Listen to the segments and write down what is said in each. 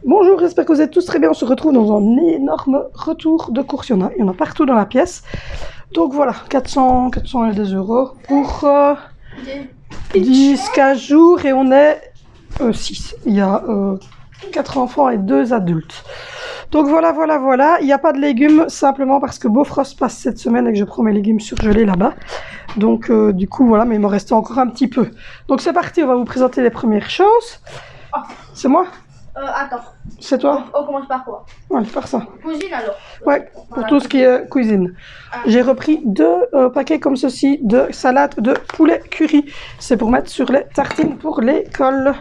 Bonjour, j'espère que vous êtes tous très bien. On se retrouve dans un énorme retour de courses. Il y en a partout dans la pièce. Donc voilà, 400 et des euros pour 10-15 jours et on est 6. Il y a 4 enfants et 2 adultes. Donc voilà. Il n'y a pas de légumes simplement parce que Bofrost passe cette semaine et que je prends mes légumes surgelés là-bas. Donc du coup voilà, mais il me reste encore un petit peu. Donc c'est parti, on va vous présenter les premières choses. Oh. C'est moi? Attends. C'est toi? On commence par quoi? Allez, par ça. Cuisine alors? Ouais, pour tout ce qui est cuisine. J'ai repris 2 paquets comme ceci de salade de poulet curry. C'est pour mettre sur les tartines pour l'école.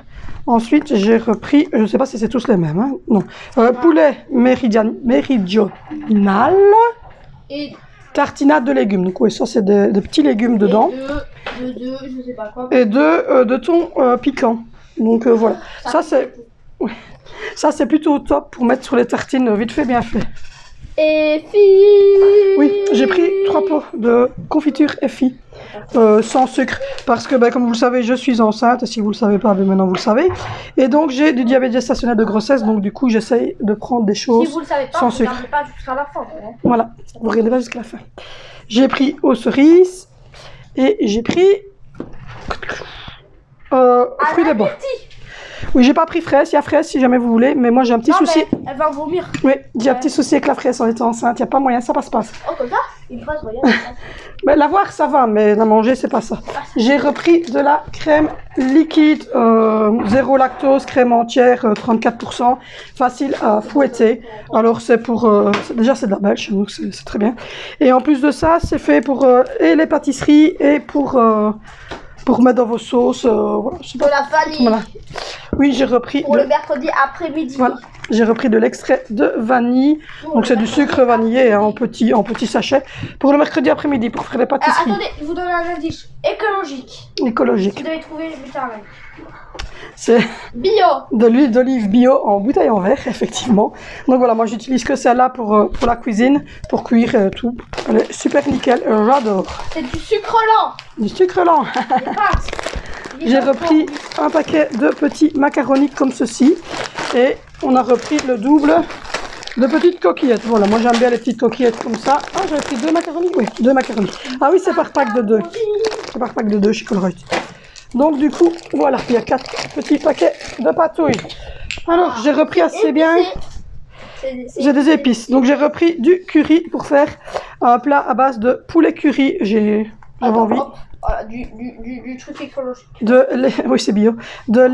Ensuite, j'ai repris, je ne sais pas si c'est tous les mêmes, hein? Non. Poulet méridional et tartinade de légumes. Donc oui, ça c'est des petits légumes dedans. Et je sais pas quoi. Et de thon piquant. Donc voilà. Ça c'est plutôt top pour mettre sur les tartines vite fait, bien fait. Effie. Oui, j'ai pris 3 pots de confiture Effie sans sucre parce que comme vous le savez, je suis enceinte. Et si vous le savez pas, maintenant vous le savez. Et donc j'ai du diabète gestationnel de grossesse, donc du coup j'essaye de prendre des choses si vous le savez pas, sans vous sucre. regardez pas jusqu'à la fin. Hein. Voilà, vous regardez pas jusqu'à la fin. J'ai pris aux cerises et j'ai pris fruits des bois. Oui, j'ai pas pris fraise, il y a fraise si jamais vous voulez, mais moi j'ai un petit souci. Mais elle va vomir. Oui, j'ai un petit souci avec la fraise en étant enceinte, il n'y a pas moyen, ça passe pas. Oh, comme ça? Une fraise, regarde. Mais la voir, ça va, mais la manger, c'est pas ça. J'ai repris de la crème liquide, 0 lactose, crème entière, 34%, facile à fouetter. Alors c'est pour, déjà c'est de la belge, donc c'est très bien. Et en plus de ça, c'est fait pour et les pâtisseries et pour mettre dans vos sauces. Voilà, De la vanille. Voilà. Oui, j'ai repris. Pour le mercredi après-midi. Voilà. J'ai repris de l'extrait de vanille. Donc c'est du sucre vanillé hein, en petit sachet. Pour le mercredi après-midi, pour faire les pâtisseries. Attendez, je vous donne un indice. Écologique. Écologique. Vous devez trouver le butin avec. C'est bio. de l'huile d'olive bio en bouteille en verre, effectivement. Donc voilà, moi j'utilise que celle-là pour la cuisine, pour cuire tout. Elle est super nickel, j'adore. C'est du sucre lent. Du sucre lent. J'ai repris un paquet de petits macaronis comme ceci. Et on a repris le double de petites coquillettes. Voilà, moi j'aime bien les petites coquillettes comme ça. Ah, j'avais pris 2 macaronis? Oui, 2 macaronis. Ah oui, c'est par pack de 2. C'est par pack de 2 chez Colruyt. Donc du coup, voilà, il y a 4 petits paquets de patouilles. Alors, j'ai repris assez bien. J'ai des épices. Donc j'ai repris du curry pour faire un plat à base de poulet curry. J'avais envie. Voilà, du truc écologique. Oui, c'est bio. De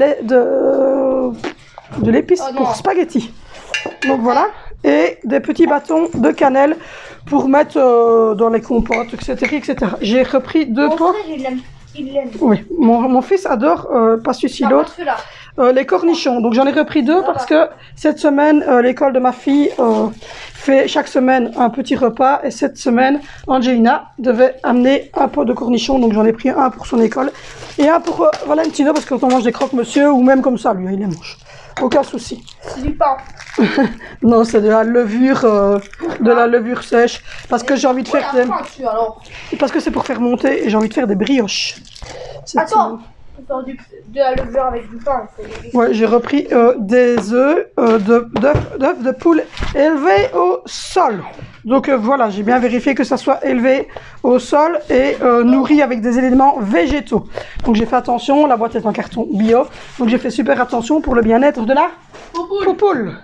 l'épice pour spaghetti. Donc voilà. Et des petits bâtons de cannelle pour mettre dans les compotes, etc. J'ai repris 2 pots. Mon frère, il l'aime. Oui, mon fils adore, pas celui-ci, l'autre. Les cornichons. Donc j'en ai repris 2 parce que cette semaine, l'école de ma fille fait chaque semaine un petit repas. Et cette semaine, Angelina devait amener un pot de cornichons. Donc j'en ai pris un pour son école et un pour Valentino parce que quand on mange des croque-monsieur ou même comme ça, lui, il les mange. Aucun souci. C'est du pain. Non, c'est de la levure sèche. Parce que j'ai envie de faire parce que c'est pour faire monter et j'ai envie de faire des brioches. Attends, de la levure avec du pain. Ouais, j'ai repris des œufs d'œufs de poule élevés au sol. Donc voilà, j'ai bien vérifié que ça soit élevé au sol et nourri avec des éléments végétaux. Donc j'ai fait attention, la boîte est en carton bio. Donc j'ai fait super attention pour le bien-être de la poule.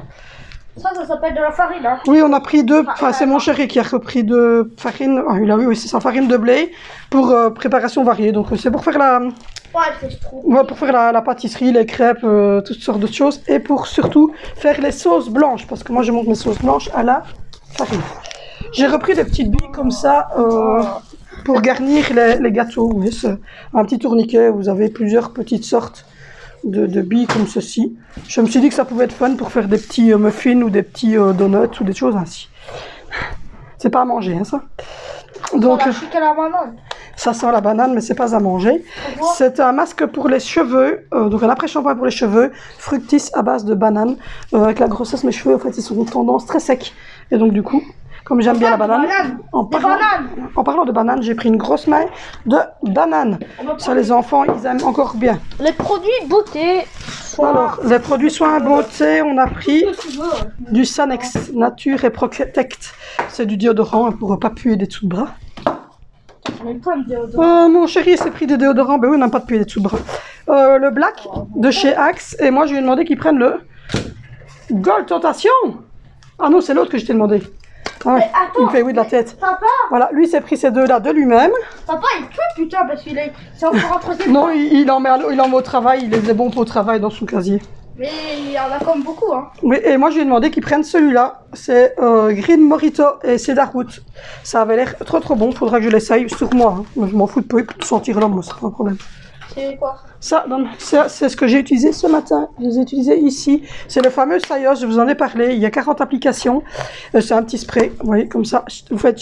Ça s'appelle de la farine. Hein. Oui, on a pris 2. Enfin, c'est mon chéri qui a repris 2 farines. Ah, il a oui, c'est sa farine de blé pour préparation variée. Donc c'est pour faire pour faire la pâtisserie, les crêpes, toutes sortes de choses. Et pour surtout faire les sauces blanches. Parce que moi, je monte mes sauces blanches à la farine. J'ai repris des petites billes comme ça pour garnir les gâteaux. Oui, c'est un petit tourniquet. Vous avez plusieurs petites sortes de billes comme ceci. Je me suis dit que ça pouvait être fun pour faire des petits muffins ou des petits donuts ou des choses ainsi. C'est pas à manger, hein, ça. Donc, ça sent la banane, mais c'est pas à manger. C'est un masque pour les cheveux, donc un après-shampoing pour les cheveux, fructis à base de banane. Avec la grossesse, mes cheveux, en fait, ils sont tendance très secs. Et donc, du coup, comme j'aime bien la banane, en parlant de banane, j'ai pris une grosse main de banane. Ça, les enfants, ils aiment encore bien. Les produits beauté. soins. Alors, les produits soins beauté, on a pris du Sanex Nature et Protect. C'est du déodorant pour ne pas puer des dessous de bras. On a plein de déodorants. Oh, mon chéri s'est pris des déodorants. Ben oui, on n'a pas de puer des dessous de bras. Le Black de chez Axe. Et moi, je lui ai demandé qu'il prenne le Gold Tentation. Ah non, c'est l'autre que je t'ai demandé. Ah ouais. Attends, il me fait oui de la tête. Papa, Voilà, lui s'est pris ces deux-là de lui-même. papa, il pue putain parce qu'il est. C'est encore entre ses Non, bras. il en met au travail. Il les est bon pour au travail dans son casier. Mais il y en a comme beaucoup, hein. Oui, et moi je lui ai demandé qu'il prenne celui-là. C'est Green Mojito et Cedarwood. Ça avait l'air trop bon. Faudra que je l'essaye sur moi. Hein. Moi, je m'en fous de peu de sentir l'homme, moi, c'est pas un problème. C'est quoi? Ça, c'est ce que j'ai utilisé ce matin. Je les ai utilisés ici. C'est le fameux Sayos, je vous en ai parlé. Il y a 40 applications. C'est un petit spray. Vous voyez, comme ça. Vous faites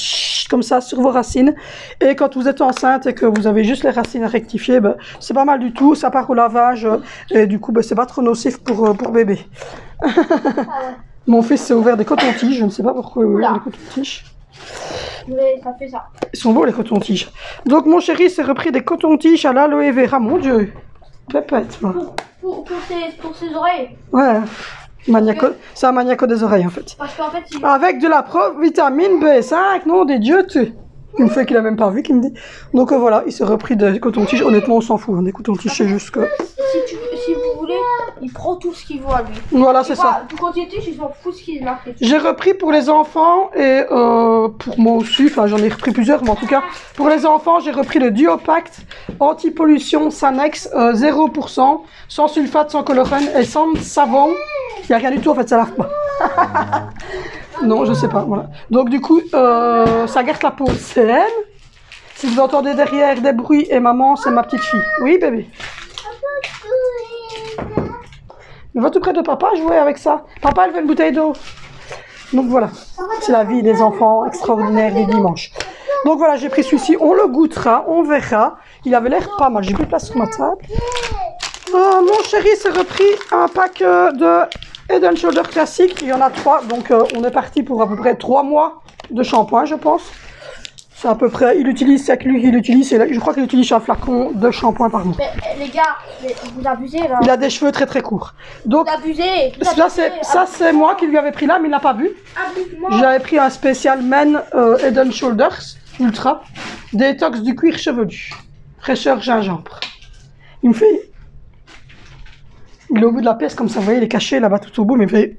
comme ça sur vos racines. Et quand vous êtes enceinte et que vous avez juste les racines à rectifier, ben, c'est pas mal du tout. Ça part au lavage. Et du coup, ben, c'est pas trop nocif pour bébé. Ah ouais. Mon fils s'est ouvert des cotons-tiges. Je ne sais pas pourquoi il a ouvert des cotons-tiges. Mais ça fait ça. Ils sont beaux les cotons-tiges. Donc mon chéri s'est repris des cotons-tiges à l'aloe vera. Mon Dieu. Pépette. Moi. Pour ses oreilles. Ouais. C'est un maniaco des oreilles en fait. Parce qu'en fait, il... Avec de la vitamine B5, non des dieux tu. Il me fait qu'il a même pas vu, qu'il me dit. Donc voilà, il s'est repris des cotons-tiges. Honnêtement, on s'en fout. Hein, des cotons-tiges, c'est juste que. Si vous voulez, il prend tout ce qu'il veut à lui. Voilà, c'est ça. Du cotton-tige, ils s'en foutent ce qu'il marque. J'ai repris pour les enfants et pour moi aussi. Enfin, j'en ai repris plusieurs, mais en tout cas, pour les enfants, j'ai repris le Duopact anti-pollution Sanex 0%, sans sulfate, sans colorane et sans savon. Il n'y a rien du tout, en fait, ça lave pas. Non, je sais pas, voilà. Donc du coup, ça garde la peau saine. Si vous entendez derrière des bruits, et maman, c'est ma petite fille. Oui, bébé. Il va tout près de papa jouer avec ça. Papa, elle veut une bouteille d'eau. Donc voilà, c'est la vie des enfants extraordinaires du dimanche. Donc voilà, j'ai pris celui-ci, on le goûtera, on verra. Il avait l'air pas mal, j'ai plus de place sur ma table. Mon chéri s'est repris un pack de Head & Shoulders classique, il y en a 3, donc on est parti pour à peu près 3 mois de shampoing, je pense. C'est à peu près, il utilise, c'est que lui, je crois qu'il utilise un flacon de shampoing par mois. Mais les gars, vous abusez là. Il a des cheveux très courts. Donc, Vous abusez. ça c'est moi qui lui avais pris là, mais il n'a pas vu. J'avais pris un spécial Men Head & Shoulders Ultra, détox du cuir chevelu, fraîcheur gingembre. Il me fait... Il est au bout de la pièce comme ça, vous voyez, il est caché là-bas tout au bout, mais il fait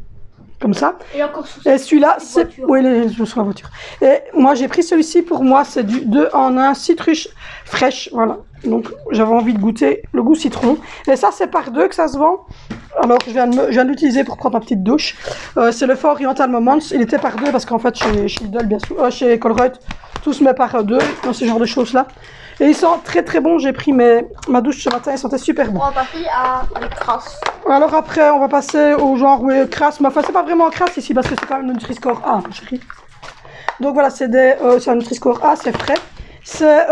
comme ça. Et encore sous Et celui-là, c'est... Oui, il est sur la voiture. Et moi, j'ai pris celui-ci pour moi, c'est du 2 en 1 citruche fraîche, voilà. Donc, j'avais envie de goûter le goût citron. Et ça, c'est par 2 que ça se vend. Alors, je viens de l'utiliser pour prendre ma petite douche. C'est le Fort Oriental Moments. Il était par 2 parce qu'en fait, chez Lidl, bien sûr, chez Colruyt, tout se met par 2 dans ce genre de choses-là. Et ils sont très très bons. J'ai pris ma douche ce matin, ils sentaient super bon. On va passer à les crasses. Alors après, on va passer au genre crasse. Mais enfin, c'est pas vraiment crasse ici parce que c'est quand même le Nutri-Score A, mon chéri. Donc voilà, c'est un Nutri-Score A, c'est frais. C'est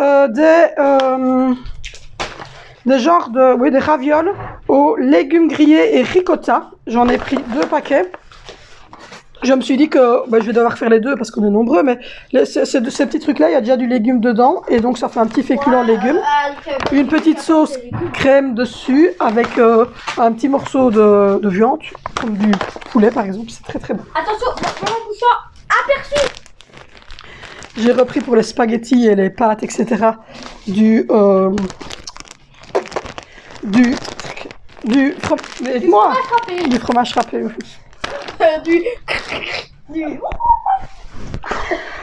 des genres de, des ravioles aux légumes grillés et ricotta. J'en ai pris 2 paquets. Je me suis dit que je vais devoir faire les 2 parce qu'on est nombreux, mais ces petits trucs-là, il y a déjà du légume dedans et donc ça fait un petit féculent légume. Une petite sauce crème dessus avec un petit morceau de viande, comme du poulet par exemple, c'est très très bon. Attention, mon mouchoir aperçu. J'ai repris pour les spaghettis et les pâtes, etc. du fromage râpé.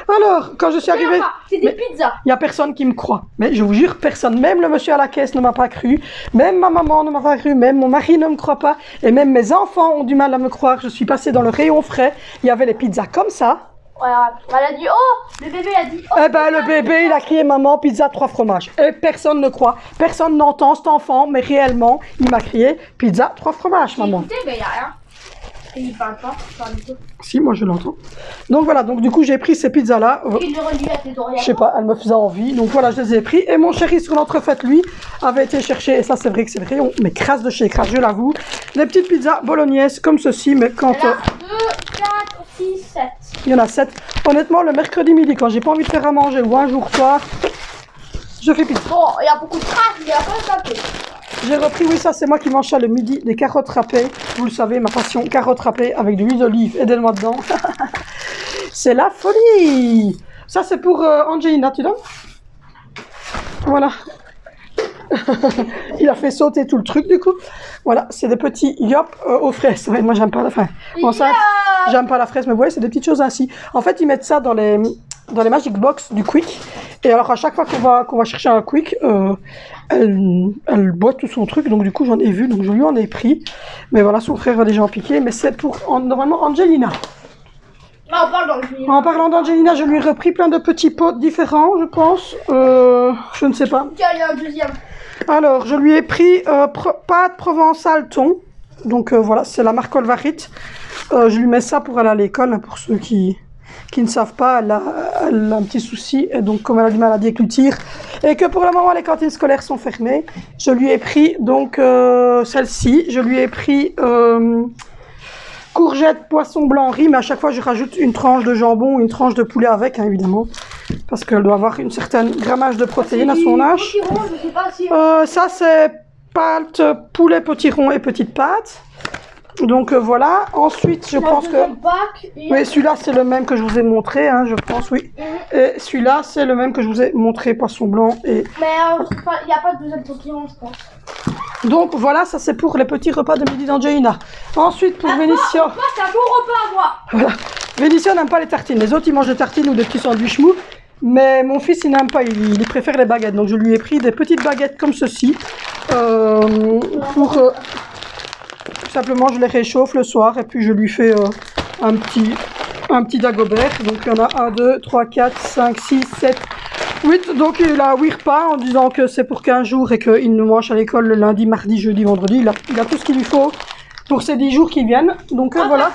Alors, quand je suis arrivée, c'est des pizzas. Il n'y a personne qui me croit. Mais je vous jure, personne. Même le monsieur à la caisse ne m'a pas cru. Même ma maman ne m'a pas cru. Même mon mari ne me croit pas. Et même mes enfants ont du mal à me croire. Je suis passée dans le rayon frais. Il y avait les pizzas comme ça. Voilà. Elle a dit oh. Le bébé a dit oh. Eh ben, le bébé, il a crié maman, pizza 3 fromages. Et personne ne croit. Personne n'entend cet enfant. Mais réellement, il m'a crié pizza 3 fromages, maman. Écoutez, mais il n'y a rien. Et il parle pas, du tout. Si, moi je l'entends. Donc voilà, donc du coup j'ai pris ces pizzas-là. Il le relie à tes oreilles. Je sais pas, elles me faisaient envie. Donc voilà, je les ai pris. Et mon chéri sur l'entrefaite, lui, avait été chercher, et ça c'est vrai que c'est vrai, mais crasse de chez crasse, je l'avoue. Des petites pizzas bolognaises comme ceci, mais quand... 2, 4, 6, 7. Il y en a 7. Honnêtement, le mercredi midi, quand j'ai pas envie de faire à manger, ou un jour soir, je fais pizza. Bon, il y a beaucoup de crasse, il y a pas un peu. J'ai repris, oui, ça c'est moi qui mange ça le midi, des carottes râpées. Vous le savez, ma passion, carottes râpées avec de l'huile d'olive et des noix dedans. C'est la folie. Ça c'est pour Angelina, tu donnes? Voilà. Il a fait sauter tout le truc du coup. Voilà, c'est des petits yop aux fraises. Ouais, moi j'aime pas la fraise. Bon, ça, j'aime pas la fraise, mais vous voyez, c'est des petites choses ainsi. En fait, ils mettent ça dans les Magic Box du Quick. Et alors à chaque fois qu'on va chercher un Quick, elle boit tout son truc. Donc du coup j'en ai vu, donc je lui en ai pris. Mais voilà, son frère a déjà en piqué. Mais c'est pour normalement Angelina. En parlant d'Angelina, je lui ai repris plein de petits pots différents, je pense. Je ne sais pas. Tiens, il y a un deuxième. Alors, je lui ai pris pâte provençale thon. Donc voilà, c'est la marque Olvarit. Je lui mets ça pour aller à l'école, hein, pour ceux qui ne savent pas. Elle a un petit souci, et donc comme elle a du mal à déglutir, et que pour le moment les cantines scolaires sont fermées, je lui ai pris donc celle-ci. Je lui ai pris courgettes, poisson blanc, riz, mais à chaque fois je rajoute une tranche de jambon, une tranche de poulet avec, hein, évidemment, parce qu'elle doit avoir une certaine grammage de protéines à son âge. Ça c'est pâte, poulet potiron et petite pâte. Donc voilà, ensuite je pense que... Oui, celui-là c'est le même que je vous ai montré, hein, je pense, oui. Et celui-là c'est le même que je vous ai montré, poisson blanc et... Mais il n'y a pas de deuxième potiron, je pense. Donc voilà, ça c'est pour les petits repas de midi d'Angelina. Ensuite pour Vénitia... Moi c'est un bon repas à moi. Voilà. Vénitia n'aime pas les tartines, les autres ils mangent des tartines ou des petits sandwichs mous. Mais mon fils il n'aime pas, il préfère les baguettes. Donc je lui ai pris des petites baguettes comme ceci. Simplement je les réchauffe le soir et puis je lui fais un petit dagobert. Donc il y en a 1, 2, 3, 4, 5, 6, 7, 8. Donc il a 8 repas en disant que c'est pour 15 jours et qu'il nous mange à l'école le lundi, mardi, jeudi, vendredi. Il a tout ce qu'il lui faut pour ces 10 jours qui viennent. Donc voilà.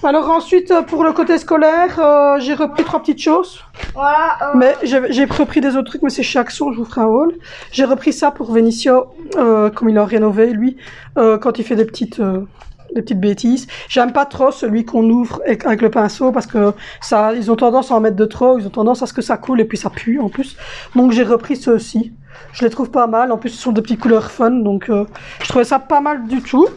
Alors ensuite pour le côté scolaire, j'ai repris 3 petites choses. Voilà. Mais j'ai repris des autres trucs, mais c'est chez Action, je vous ferai un haul. J'ai repris ça pour Vénitia, comme il a rénové lui, quand il fait des petites bêtises. J'aime pas trop celui qu'on ouvre avec le pinceau parce que ça, ils ont tendance à en mettre de trop, ils ont tendance à ce que ça coule et puis ça pue en plus. Donc j'ai repris ceux-ci. Je les trouve pas mal. En plus, ce sont des petites couleurs fun, donc je trouvais ça pas mal du tout.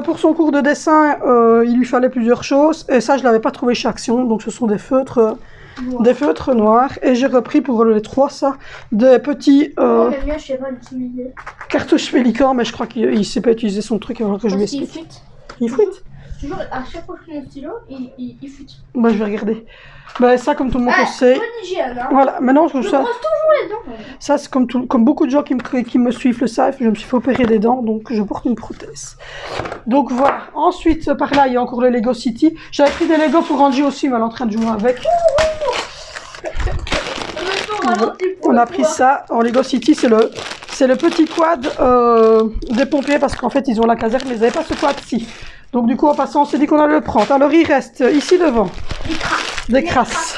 Pour son cours de dessin, il lui fallait plusieurs choses et ça, je l'avais pas trouvé chez Action. Donc ce sont des feutres. Des feutres noirs et j'ai repris pour les 3 ça des petits cartouches Pélican, mais je crois qu'il sait pas utiliser son truc avant que je lui explique. Il fuite. Toujours à chaque fois que je prends le stylo, il fuite. Bah je vais regarder. Bah ça comme tout le monde le sait. Hein. Voilà, maintenant je brosse toujours les dents. Ça c'est comme beaucoup de gens qui me suivent le savent, je me suis fait opérer des dents donc je porte une prothèse. Donc voilà. Ensuite par là il y a encore le Lego City. J'avais pris des Lego pour Angie aussi, mais elle est en train de jouer avec. On a pris ça en Lego City, c'est le petit quad des pompiers parce qu'en fait ils ont la caserne mais ils n'avaient pas ce quad-ci. Donc du coup en passant on s'est dit qu'on allait le prendre. Alors il reste ici devant des crasses.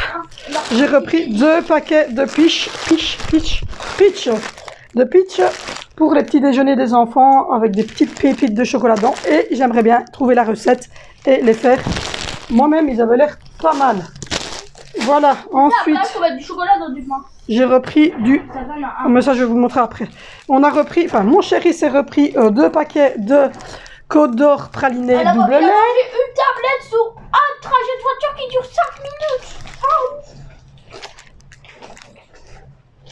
J'ai repris 2 paquets de pitch pour les petits déjeuners des enfants avec des petites pépites de chocolat dedans et j'aimerais bien trouver la recette et les faire moi-même, ils avaient l'air pas mal. Voilà, ensuite du chocolat dans du pain. J'ai repris du... Mais ça je vais vous montrer après. On a repris, enfin mon chéri s'est repris 2 paquets de Côte d'Or praliné double lait. Il a mangé une tablette sur un trajet de voiture qui dure 5 minutes.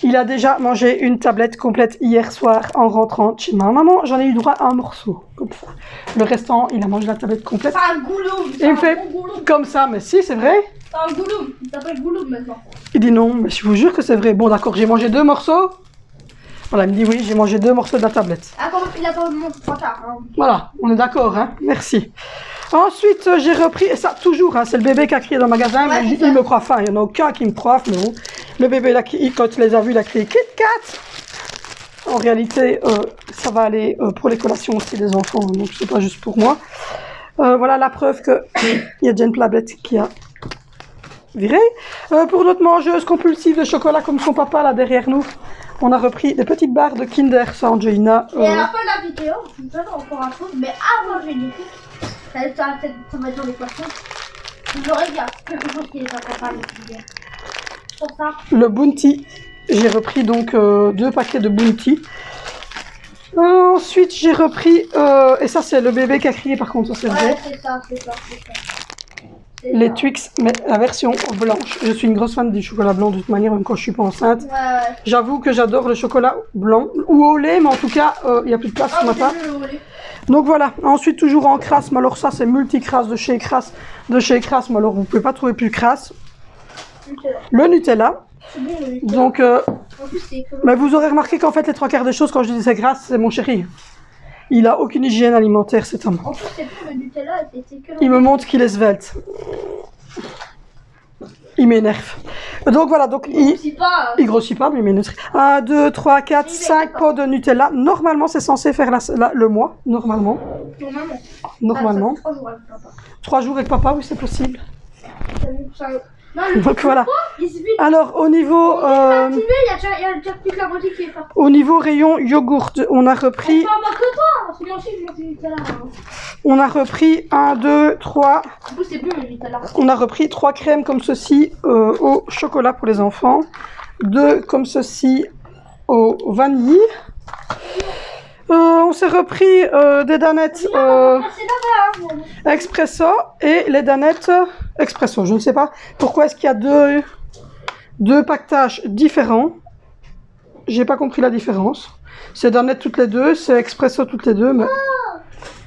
Il a déjà mangé une tablette complète hier soir en rentrant chez ma maman. J'en ai eu droit à un morceau, comme ça. Le restant, il a mangé la tablette complète. C'est un goulou. Et il me fait comme ça, mais si, c'est vrai. C'est un goulou. Il s'appelle goulou maintenant. Il dit non, mais je vous jure que c'est vrai. Bon, d'accord, j'ai mangé 2 morceaux. Voilà, il me dit oui, j'ai mangé 2 morceaux de la tablette. Ah, il a pas mangé 3 quarts. Hein. Voilà, on est d'accord, hein. Merci. Ensuite, j'ai repris, et ça toujours, hein, c'est le bébé qui a crié dans le magasin, ouais, mais il me croit fin, il n'y en a aucun qui me croit, mais bon. Le bébé, là, quand tu les as vus, il a crié Kit Kat. En réalité, ça va aller pour les collations aussi des enfants, donc c'est pas juste pour moi. Voilà la preuve qu'il y a déjà une tablette qui a viré. Pour notre mangeuse compulsive de chocolat comme son papa, là, derrière nous, on a repris des petites barres de Kinder, ça, Angelina. Et à la fin de la vidéo, je vous donne encore un truc, mais avant générique, ça va être dans les poissons. Vous aurez bien quelque chose qui est pas capable de dire. Pour ça. Le Bounty. J'ai repris donc 2 paquets de Bounty. Ensuite, j'ai repris, et ça c'est le bébé qui a crié par contre, ça c'est vrai. Ouais, c'est ça. Les Twix, mais la version blanche. Je suis une grosse fan du chocolat blanc de toute manière, même quand je suis pas enceinte. Ouais. J'avoue que j'adore le chocolat blanc ou au lait, mais en tout cas, il n'y a plus de place sur ma table. Donc voilà. Ensuite, toujours en crasse, mais alors ça c'est multi-crasse de chez Crasse. Mais alors vous pouvez pas trouver plus crasse. Le Nutella. Donc, mais vous aurez remarqué qu'en fait, les trois quarts des choses, quand je dis c'est grasse, c'est mon chéri. Il a aucune hygiène alimentaire, cet homme. En plus, c'est pour le Nutella, c'est que... Il me montre qu'il est svelte. Il m'énerve. Donc voilà, donc il grossit pas, mais il m'énerve. 1, 2, 3, 4, 5 pots de Nutella. Normalement, c'est censé faire le mois. Normalement. 3 jours avec papa, oui, c'est possible. Donc voilà. Alors au niveau au niveau rayon yogourt, on a repris 1, 2, 3. On a repris 3 crèmes comme ceci au chocolat pour les enfants, 2 comme ceci au vanille. On s'est repris des danettes expresso et les danettes expresso. Je ne sais pas pourquoi est-ce qu'il y a deux pactages différents. J'ai pas compris la différence. C'est danettes toutes les deux, c'est expresso toutes les deux, mais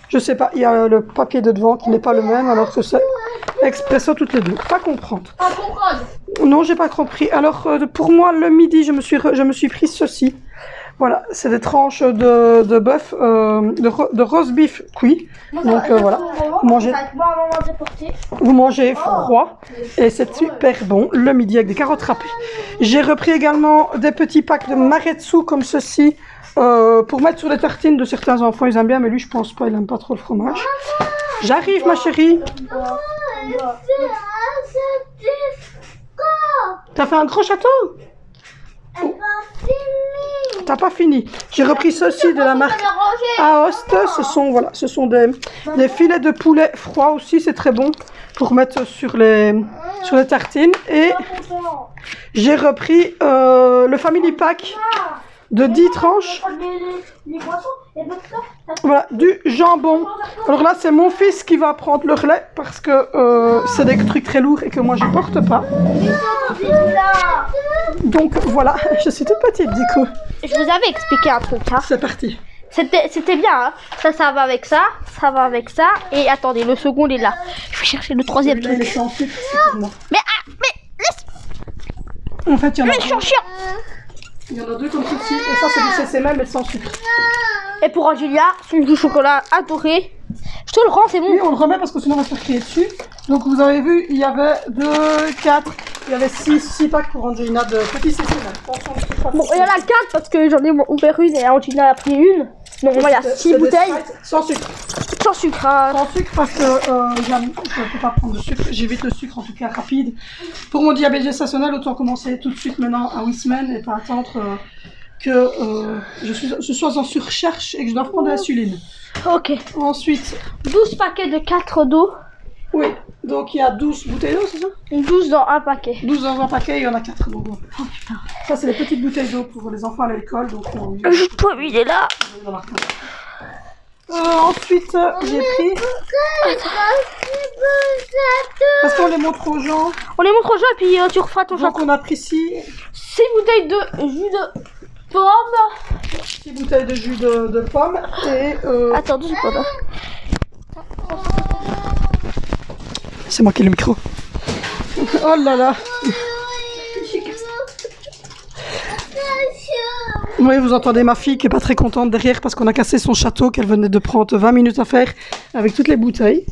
je sais pas. Il y a le papier de devant qui n'est pas le même, alors que c'est expresso toutes les deux. Pas comprendre. Non, j'ai pas compris. Alors pour moi le midi, je me suis pris ceci. Voilà, c'est des tranches de bœuf, de roast beef cuit. Donc voilà, vous mangez froid et c'est super bon le midi avec des carottes râpées. J'ai repris également des petits packs de maretsu comme ceci pour mettre sur les tartines de certains enfants. Ils aiment bien, mais lui je pense pas, il aime pas trop le fromage. J'arrive ma chérie. T'as fait un gros château? T'as pas fini. J'ai repris ceci de la marque Aoste. Ce sont des filets de poulet froids aussi, c'est très bon pour mettre sur les tartines. Et j'ai repris le Family Pack de 10 tranches. Voilà, du jambon. Alors là, c'est mon fils qui va prendre le relais parce que c'est des trucs très lourds et que moi je porte pas. Donc voilà, je suis toute petite du coup. Je vous avais expliqué un truc. Hein. C'est parti. C'était bien. Hein. Ça va avec ça. Ça va avec ça. Et attendez, le second est là. Je vais chercher le troisième truc. C'est en sucre, c'est pour moi. Mais laisse. En fait, il y en a. Mais chiant. Il y en a 2 comme ceci. Et ça, c'est du CCML mais sans sucre. Et pour Angelia, son du chocolat adoré. Je te le rends, c'est bon. Oui, on le remet parce que sinon on va se faire crier dessus. Donc vous avez vu, il y avait 2, 4, il y avait 6 packs pour Angelina de petits CCML. Bon, il y en a 4 parce que j'en ai ouvert une et Angelina a pris une. Donc il y a 6 bouteilles. Sans sucre. Sans sucre. Hein. Sans sucre parce que je ne peux pas prendre de sucre. J'évite le sucre en tout cas rapide. Pour mon diabète gestationnel, autant commencer tout de suite maintenant à 8 semaines et pas attendre que je sois en surcharge et que je dois prendre de l'insuline. Ok. Ensuite, 12 paquets de 4 d'eau. Oui, donc il y a 12 bouteilles d'eau, c'est ça? 12 dans un paquet. 12 dans un paquet, il y en a 4. Donc, bon. Oh putain. Ça, c'est les petites bouteilles d'eau pour les enfants à l'école. Donc, le poids, il est là. Ensuite, j'ai pris. Parce qu'on les montre aux gens. On les montre aux gens et puis tu referas ton château. Donc, on a pris 6 bouteilles de jus de pomme. 6 bouteilles de jus de pomme et. Attends, 2 secondes. C'est moi qui ai le micro. Oh là là. Oui, vous entendez ma fille qui est pas très contente derrière parce qu'on a cassé son château qu'elle venait de prendre 20 minutes à faire avec toutes les bouteilles.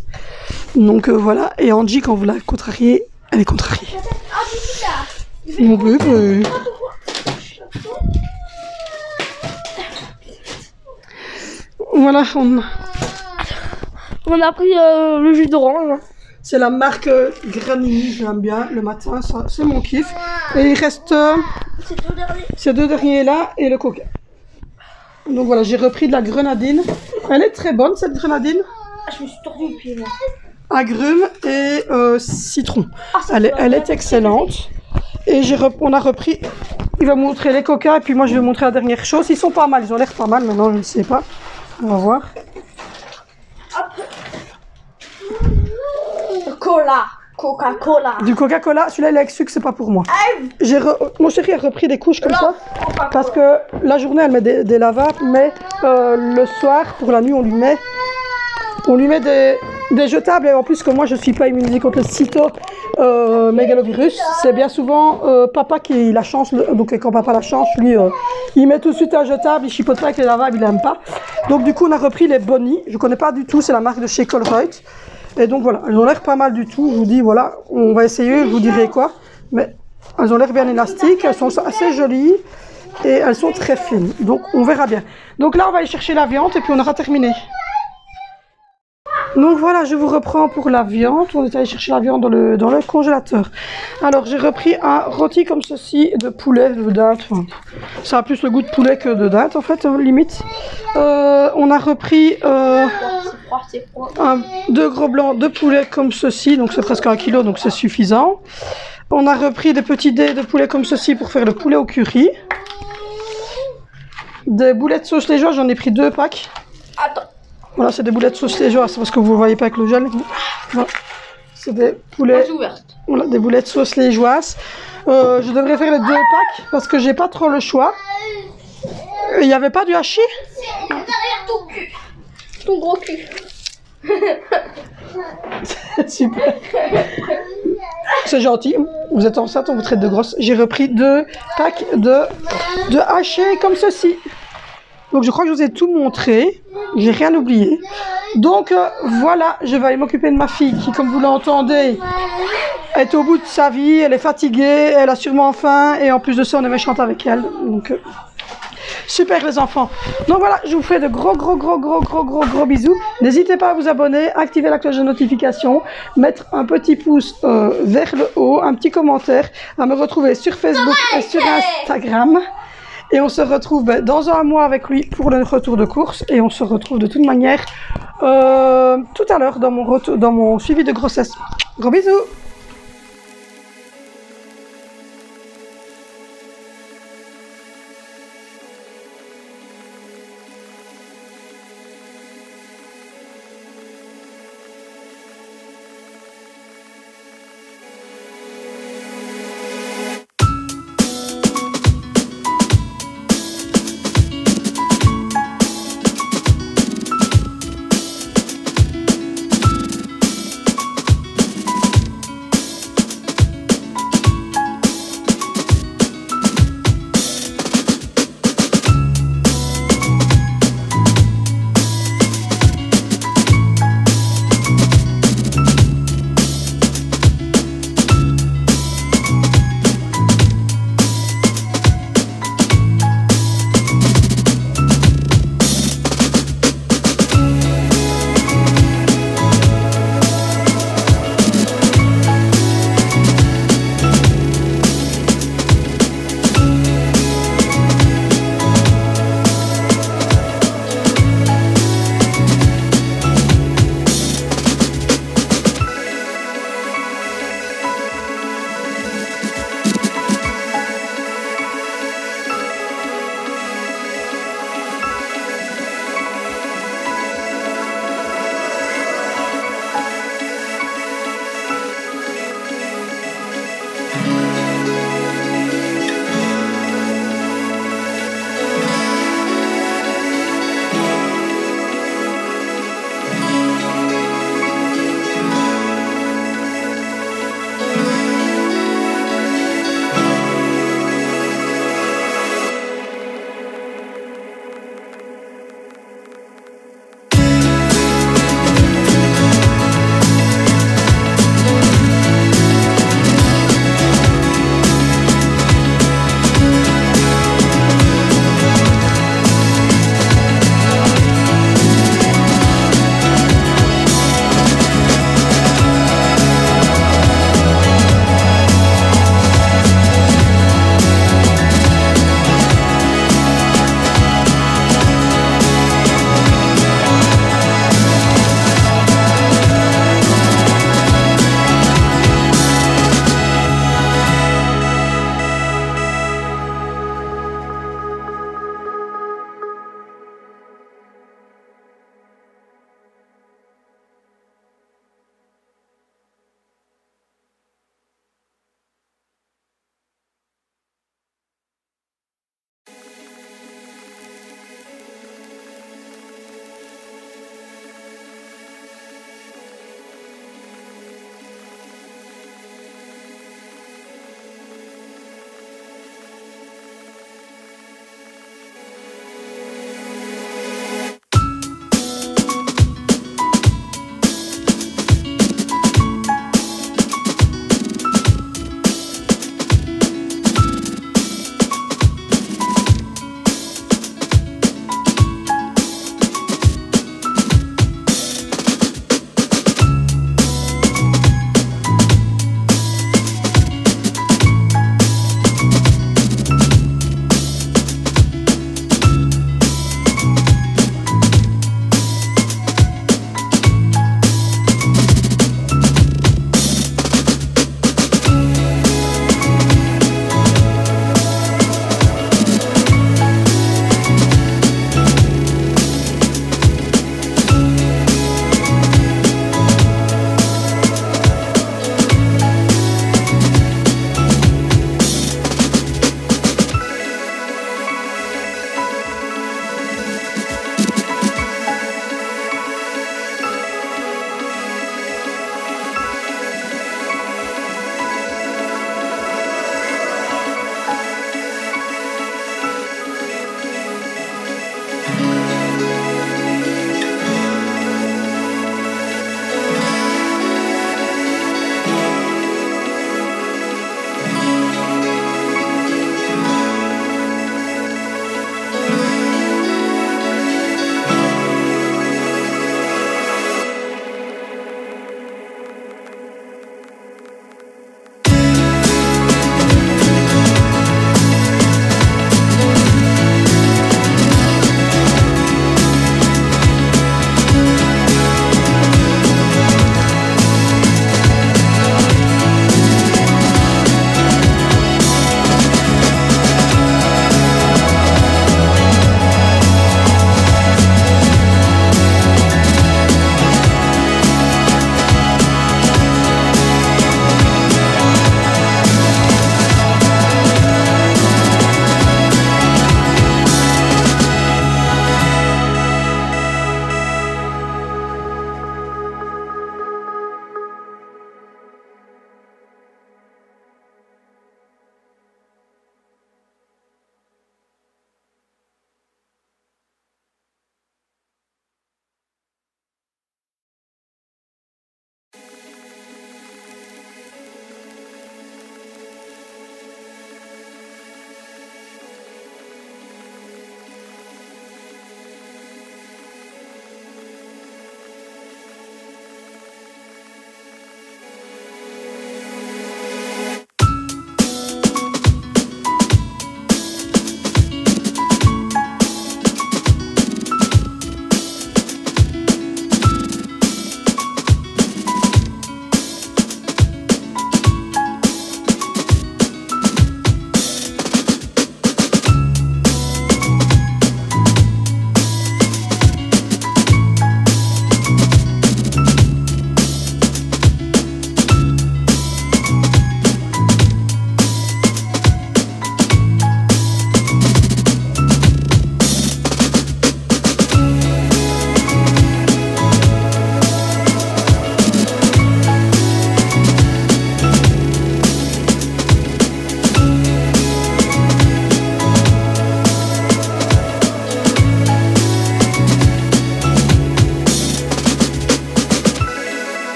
Donc voilà. Et Angie, quand vous la contrariez, elle est contrariée. Mon bébé. Voilà, on a pris le jus d'orange. C'est la marque Granini, j'aime bien le matin, c'est mon kiff. Et il reste ces 2 derniers là et le coca. Donc voilà, j'ai repris de la grenadine. Elle est très bonne cette grenadine. Je me suis tordu le pied. Agrumes et citron. Elle est excellente. Et on a repris, il va montrer les coca et puis moi je vais montrer la dernière chose. Ils sont pas mal, ils ont l'air pas mal maintenant, je ne sais pas. On va voir. Cola. Coca-Cola. Du Coca-Cola, celui-là il est avec sucre, c'est pas pour moi. Mon chéri a repris des couches comme ça. Parce que la journée elle met des lavables, mais le soir, pour la nuit, on lui met des jetables. Et en plus que moi je suis pas immunisée contre le cytomégalovirus, c'est bien souvent papa qui la change. Donc quand papa la change, lui il met tout de suite un jetable, il chipote pas avec les lavables, il aime pas. Donc du coup on a repris les Bonnie, je connais pas du tout, c'est la marque de chez Colruyt. Et donc voilà, elles ont l'air pas mal du tout. Je vous dis voilà, on va essayer, je vous dirai quoi. Mais elles ont l'air bien élastiques, elles sont assez jolies et elles sont très fines. Donc on verra bien. Donc là on va aller chercher la viande et puis on aura terminé. Donc voilà, je vous reprends pour la viande. On est allé chercher la viande dans le congélateur. Alors j'ai repris un rôti comme ceci de poulet, de dinde. Enfin, ça a plus le goût de poulet que de dinde en fait, limite. On a repris 2 gros blancs de poulet comme ceci. Donc c'est presque 1 kilo, donc c'est suffisant. On a repris des petits dés de poulet comme ceci pour faire le poulet au curry. Des boulettes de sauce liégeoise, j'en ai pris 2 packs. Attends. Voilà, c'est des boulettes de sauce liégeoise, c'est parce que vous ne voyez pas avec le gel. Voilà. C'est des poulets. Voilà, des boulettes de sauce liégeoise. Je devrais faire les 2 packs parce que j'ai pas trop le choix. Il n'y avait pas du hachis? C'est derrière ton cul. Ton gros cul. Super. C'est gentil. Vous êtes enceinte, on vous traite de grosse. J'ai repris 2 packs de hachés comme ceci. Donc je crois que je vous ai tout montré. J'ai rien oublié. Donc voilà, je vais aller m'occuper de ma fille qui, comme vous l'entendez, est au bout de sa vie. Elle est fatiguée, elle a sûrement faim. Et en plus de ça, on est méchante avec elle. Donc super les enfants. Donc voilà, je vous fais de gros bisous. N'hésitez pas à vous abonner, activer la cloche de notification, mettre un petit pouce vers le haut, un petit commentaire, à me retrouver sur Facebook et sur Instagram. Et on se retrouve dans un mois avec lui pour le retour de course. Et on se retrouve de toute manière tout à l'heure dans mon suivi de grossesse. Gros bisous!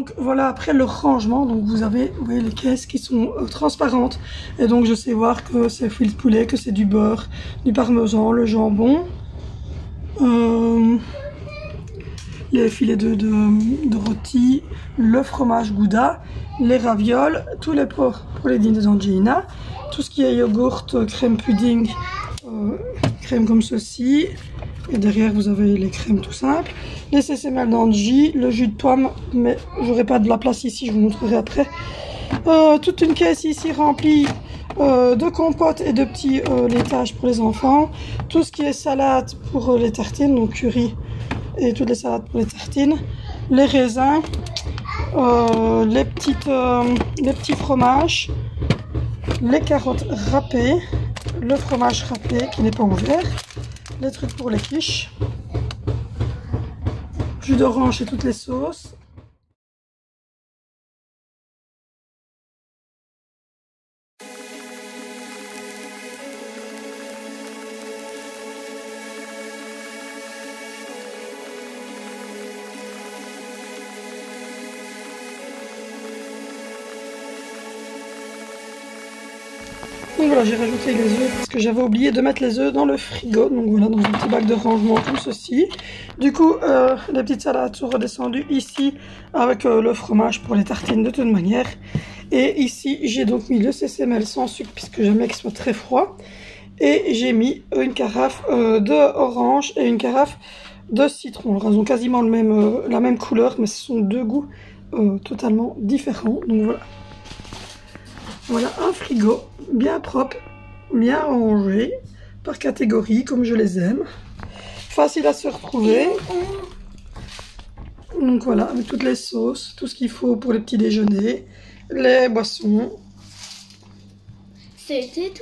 Donc voilà, après le rangement, donc vous voyez les caisses qui sont transparentes. Et donc je sais voir que c'est fil de poulet, que c'est du beurre, du parmesan, le jambon, les filets de rôti, le fromage Gouda, les ravioles, tous les pots pour les dîners d'Angelina, tout ce qui est yogourt, crème pudding, crème comme ceci. Et derrière vous avez les crèmes tout simples, les CCML d'Angie, le jus de pomme, mais j'aurai pas de la place ici, je vous montrerai après. Toute une caisse ici remplie de compotes et de petits laitages pour les enfants. Tout ce qui est salade pour les tartines, donc curry et toutes les salades pour les tartines. Les raisins, les petits fromages, les carottes râpées, le fromage râpé qui n'est pas ouvert. Les trucs pour les quiches, jus d'orange et toutes les sauces. Donc voilà, j'ai rajouté les œufs parce que j'avais oublié de mettre les œufs dans le frigo. Donc voilà, dans un petit bac de rangement comme ceci. Du coup, les petites salades sont redescendues ici avec le fromage pour les tartines de toute manière. Et ici, j'ai donc mis le CCML sans sucre puisque j'aime bien qu'il soit très froid. Et j'ai mis une carafe d'orange et une carafe de citron. Alors, elles ont quasiment la même couleur, mais ce sont deux goûts totalement différents. Donc voilà. Voilà un frigo bien propre, bien rangé, par catégorie comme je les aime. Facile à se retrouver. Donc voilà, avec toutes les sauces, tout ce qu'il faut pour les petits déjeuners, les boissons. C'était tout.